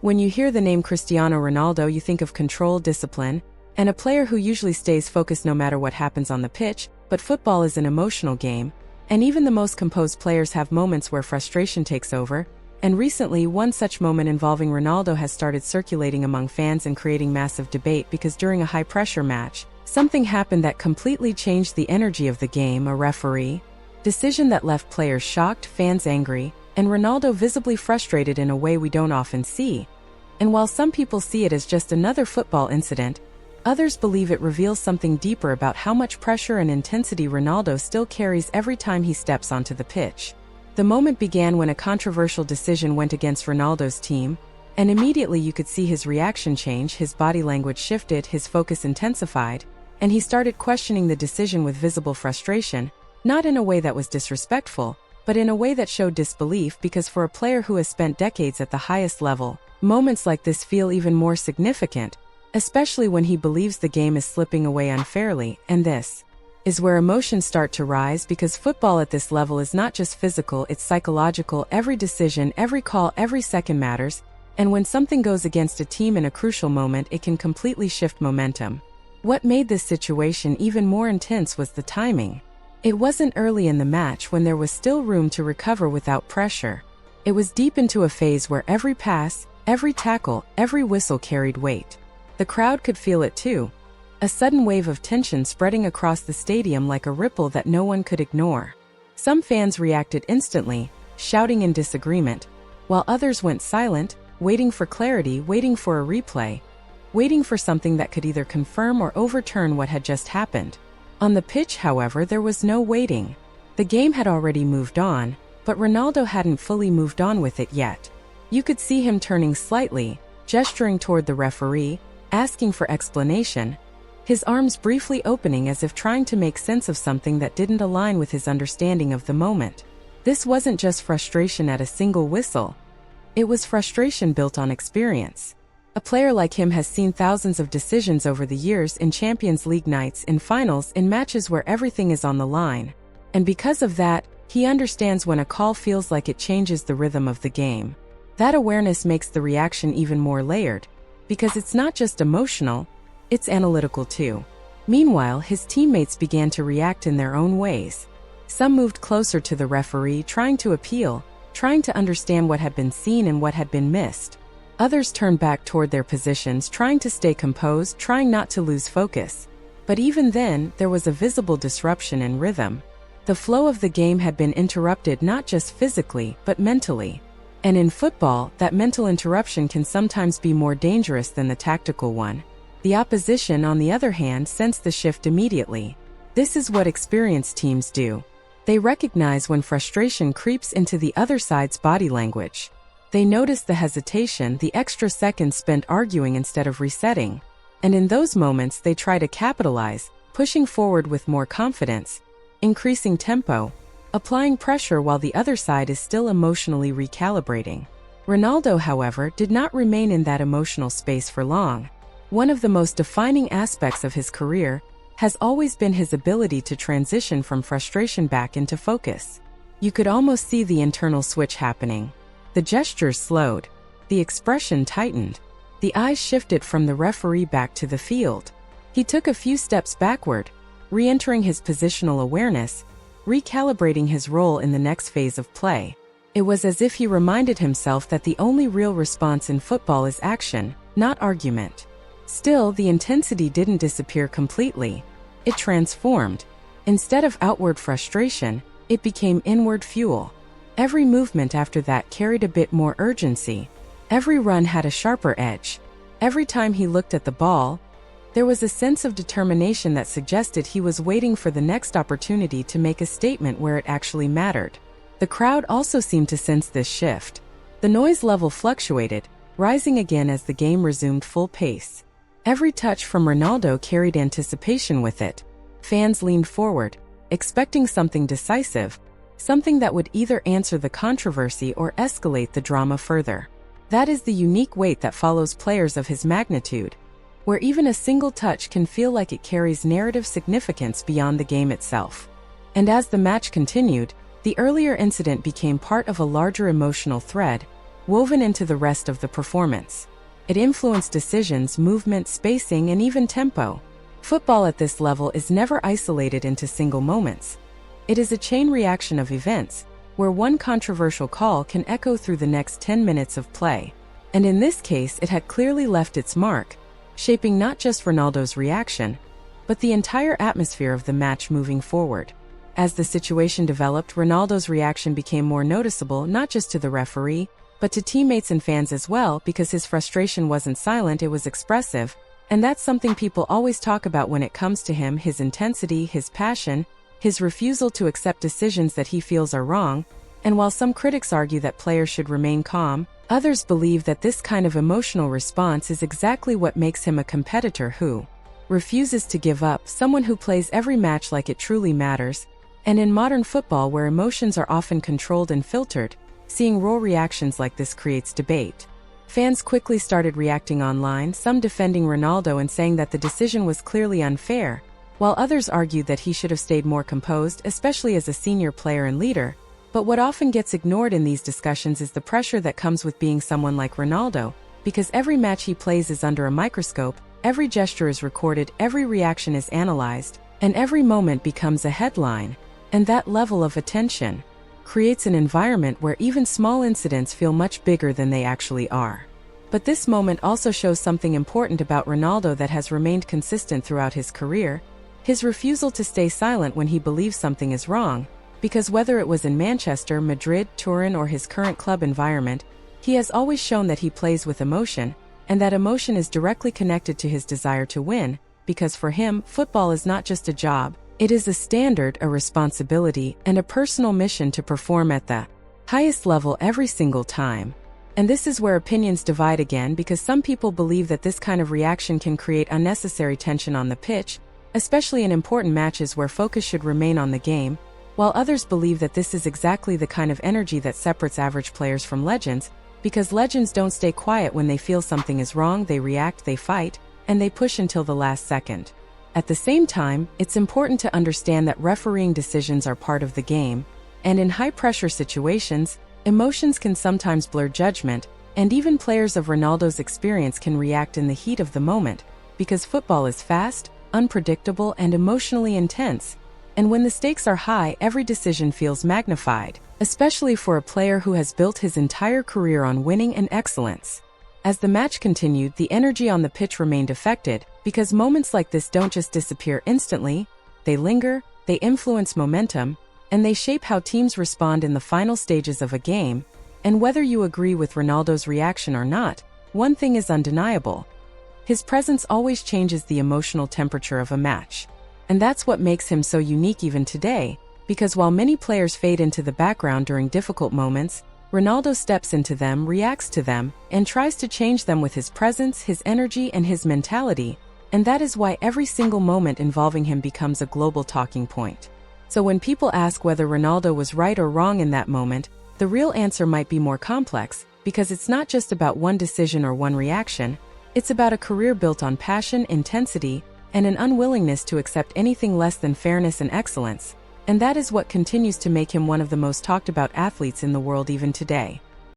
When you hear the name Cristiano Ronaldo, you think of control, discipline, and a player who usually stays focused no matter what happens on the pitch, but football is an emotional game, and even the most composed players have moments where frustration takes over, and recently one such moment involving Ronaldo has started circulating among fans and creating massive debate because during a high-pressure match, something happened that completely changed the energy of the game, a referee decision that left players shocked, fans angry, and Ronaldo visibly frustrated in a way we don't often see. And while some people see it as just another football incident, others believe it reveals something deeper about how much pressure and intensity Ronaldo still carries every time he steps onto the pitch. The moment began when a controversial decision went against Ronaldo's team, and immediately you could see his reaction change, his body language shifted, his focus intensified, and he started questioning the decision with visible frustration, not in a way that was disrespectful, but in a way that showed disbelief because for a player who has spent decades at the highest level, moments like this feel even more significant, especially when he believes the game is slipping away unfairly, and this is where emotions start to rise because football at this level is not just physical, it's psychological. Every decision, every call, every second matters, and when something goes against a team in a crucial moment, it can completely shift momentum. What made this situation even more intense was the timing. It wasn't early in the match when there was still room to recover without pressure. It was deep into a phase where every pass, every tackle, every whistle carried weight. The crowd could feel it too. A sudden wave of tension spreading across the stadium like a ripple that no one could ignore. Some fans reacted instantly, shouting in disagreement, while others went silent, waiting for clarity, waiting for a replay, waiting for something that could either confirm or overturn what had just happened. On the pitch, however, there was no waiting. The game had already moved on, but Ronaldo hadn't fully moved on with it yet. You could see him turning slightly, gesturing toward the referee, asking for explanation, his arms briefly opening as if trying to make sense of something that didn't align with his understanding of the moment. This wasn't just frustration at a single whistle. It was frustration built on experience. A player like him has seen thousands of decisions over the years in Champions League nights, in finals, in matches where everything is on the line. And because of that, he understands when a call feels like it changes the rhythm of the game. That awareness makes the reaction even more layered, because it's not just emotional, it's analytical too. Meanwhile, his teammates began to react in their own ways. Some moved closer to the referee, trying to appeal, trying to understand what had been seen and what had been missed. Others turned back toward their positions, trying to stay composed, trying not to lose focus. But even then, there was a visible disruption in rhythm. The flow of the game had been interrupted not just physically, but mentally. And in football, that mental interruption can sometimes be more dangerous than the tactical one. The opposition, on the other hand, sensed the shift immediately. This is what experienced teams do. They recognize when frustration creeps into the other side's body language. They notice the hesitation, the extra seconds spent arguing instead of resetting. And in those moments, they try to capitalize, pushing forward with more confidence, increasing tempo, applying pressure while the other side is still emotionally recalibrating. Ronaldo, however, did not remain in that emotional space for long. One of the most defining aspects of his career has always been his ability to transition from frustration back into focus. You could almost see the internal switch happening. The gestures slowed, the expression tightened, the eyes shifted from the referee back to the field. He took a few steps backward, re-entering his positional awareness, recalibrating his role in the next phase of play. It was as if he reminded himself that the only real response in football is action, not argument. Still, the intensity didn't disappear completely. It transformed. Instead of outward frustration, it became inward fuel. Every movement after that carried a bit more urgency. Every run had a sharper edge. Every time he looked at the ball, there was a sense of determination that suggested he was waiting for the next opportunity to make a statement where it actually mattered. The crowd also seemed to sense this shift. The noise level fluctuated, rising again as the game resumed full pace. Every touch from Ronaldo carried anticipation with it. Fans leaned forward, expecting something decisive, something that would either answer the controversy or escalate the drama further. That is the unique weight that follows players of his magnitude, where even a single touch can feel like it carries narrative significance beyond the game itself. And as the match continued, the earlier incident became part of a larger emotional thread, woven into the rest of the performance. It influenced decisions, movement, spacing, and even tempo. Football at this level is never isolated into single moments. It is a chain reaction of events, where one controversial call can echo through the next 10 minutes of play. And in this case, it had clearly left its mark, shaping not just Ronaldo's reaction, but the entire atmosphere of the match moving forward. As the situation developed, Ronaldo's reaction became more noticeable not just to the referee, but to teammates and fans as well, because his frustration wasn't silent, it was expressive. And that's something people always talk about when it comes to him: his intensity, his passion, his refusal to accept decisions that he feels are wrong. And while some critics argue that players should remain calm, others believe that this kind of emotional response is exactly what makes him a competitor who refuses to give up, someone who plays every match like it truly matters. And in modern football, where emotions are often controlled and filtered, seeing raw reactions like this creates debate. Fans quickly started reacting online, some defending Ronaldo and saying that the decision was clearly unfair, while others argued that he should have stayed more composed, especially as a senior player and leader. But what often gets ignored in these discussions is the pressure that comes with being someone like Ronaldo, because every match he plays is under a microscope, every gesture is recorded, every reaction is analyzed, and every moment becomes a headline. And that level of attention creates an environment where even small incidents feel much bigger than they actually are. But this moment also shows something important about Ronaldo that has remained consistent throughout his career: his refusal to stay silent when he believes something is wrong, because whether it was in Manchester, Madrid, Turin, or his current club environment, he has always shown that he plays with emotion, and that emotion is directly connected to his desire to win, because for him, football is not just a job, it is a standard, a responsibility, and a personal mission to perform at the highest level every single time. And this is where opinions divide again, because some people believe that this kind of reaction can create unnecessary tension on the pitch, especially in important matches where focus should remain on the game, while others believe that this is exactly the kind of energy that separates average players from legends, because legends don't stay quiet when they feel something is wrong, they react, they fight, and they push until the last second. At the same time, it's important to understand that refereeing decisions are part of the game, and in high-pressure situations, emotions can sometimes blur judgment, and even players of Ronaldo's experience can react in the heat of the moment, because football is fast, unpredictable, and emotionally intense. And when the stakes are high, every decision feels magnified, especially for a player who has built his entire career on winning and excellence. As the match continued, the energy on the pitch remained affected, because moments like this don't just disappear instantly, they linger, they influence momentum, and they shape how teams respond in the final stages of a game. And whether you agree with Ronaldo's reaction or not, one thing is undeniable: his presence always changes the emotional temperature of a match. And that's what makes him so unique even today, because while many players fade into the background during difficult moments, Ronaldo steps into them, reacts to them, and tries to change them with his presence, his energy, and his mentality. And that is why every single moment involving him becomes a global talking point. So when people ask whether Ronaldo was right or wrong in that moment, the real answer might be more complex, because it's not just about one decision or one reaction. It's about a career built on passion, intensity, and an unwillingness to accept anything less than fairness and excellence. And that is what continues to make him one of the most talked about athletes in the world even today.